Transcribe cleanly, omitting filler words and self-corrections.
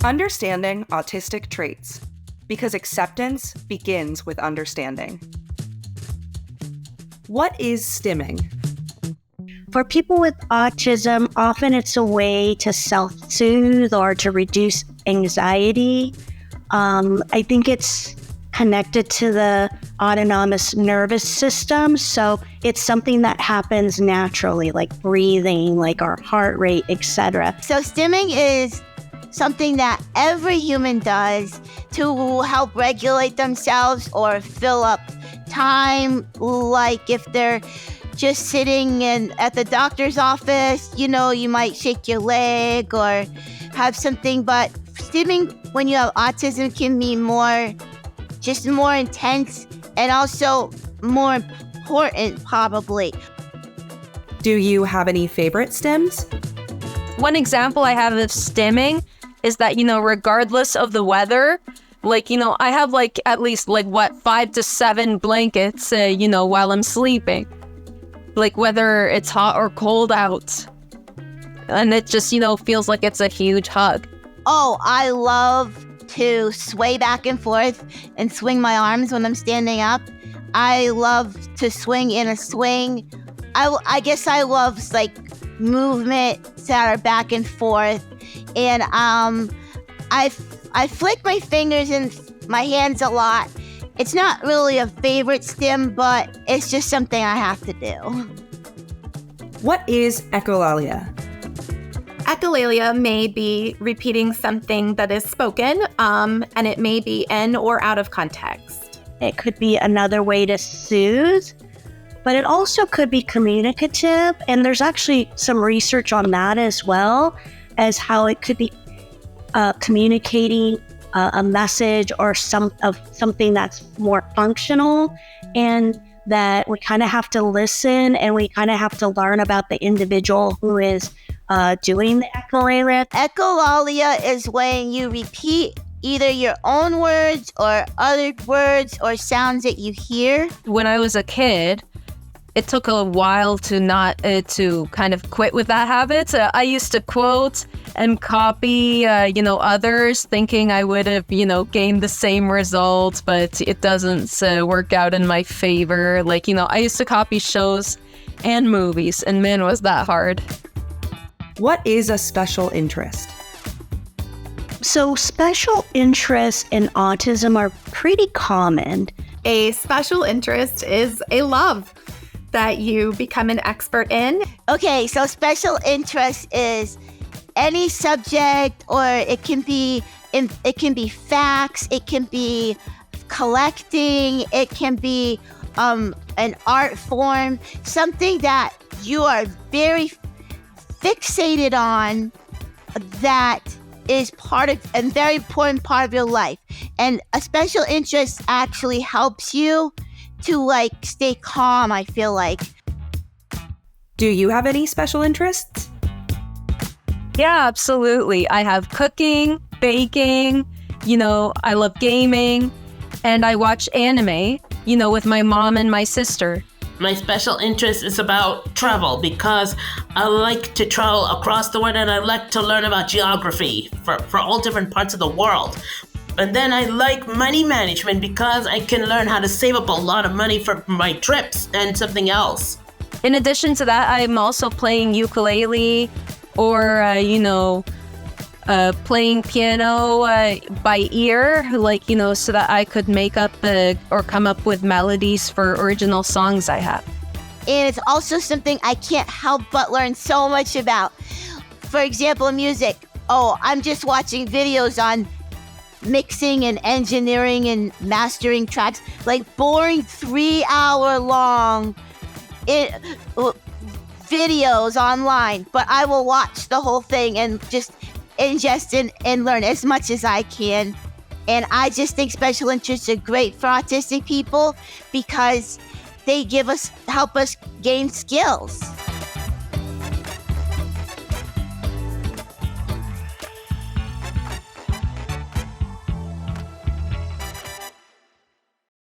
Understanding autistic traits, because acceptance begins with understanding. What is stimming? For people with autism, often it's a way to self-soothe or to reduce anxiety. I think it's connected to the autonomous nervous system. So it's something that happens naturally, like breathing, like our heart rate, etc. So stimming is something that every human does to help regulate themselves or fill up time. Like if they're just sitting at the doctor's office, you might shake your leg or have something. But stimming when you have autism can be more intense and also more important, probably. Do you have any favorite stims? One example I have of stimming is that, regardless of the weather, I have at least 5 to 7 blankets, while I'm sleeping. Whether it's hot or cold out. And it just, feels like it's a huge hug. Oh, I love to sway back and forth and swing my arms when I'm standing up. I love to swing in a swing. I guess I love movements that are back and forth. And I flick my fingers and my hands a lot. It's not really a favorite stim, but it's just something I have to do. What is echolalia? Echolalia may be repeating something that is spoken, and it may be in or out of context. It could be another way to soothe, but it also could be communicative. And there's actually some research on that as well, as how it could be communicating a message or something that's more functional, and that we kind of have to listen and we kind of have to learn about the individual who is doing the echolalia. Echolalia is when you repeat either your own words or other words or sounds that you hear. When I was a kid, it took a while to kind of quit with that habit. I used to quote and copy, others, thinking I would have, gained the same results, but it doesn't work out in my favor. I used to copy shows and movies, and man, was that hard. What is a special interest? So special interests in autism are pretty common. A special interest is a love that you become an expert in. Okay, so special interest is any subject, or it can be facts, it can be collecting, it can be an art form, something that you are very fixated on, that is part of a very important part of your life. And a special interest actually helps you to stay calm, I feel like. Do you have any special interests? Yeah, absolutely. I have cooking, baking, I love gaming, and I watch anime, with my mom and my sister. My special interest is about travel, because I like to travel across the world and I like to learn about geography for all different parts of the world. And then I like money management because I can learn how to save up a lot of money for my trips and something else. In addition to that, I'm also playing ukulele or, playing piano by ear, so that I could make up or come up with melodies for original songs I have. And it's also something I can't help but learn so much about. For example, music. Oh, I'm just watching videos on mixing and engineering and mastering tracks, boring 3-hour-long videos online, but I will watch the whole thing and just ingest and learn as much as I can. And I just think special interests are great for autistic people because they help us gain skills.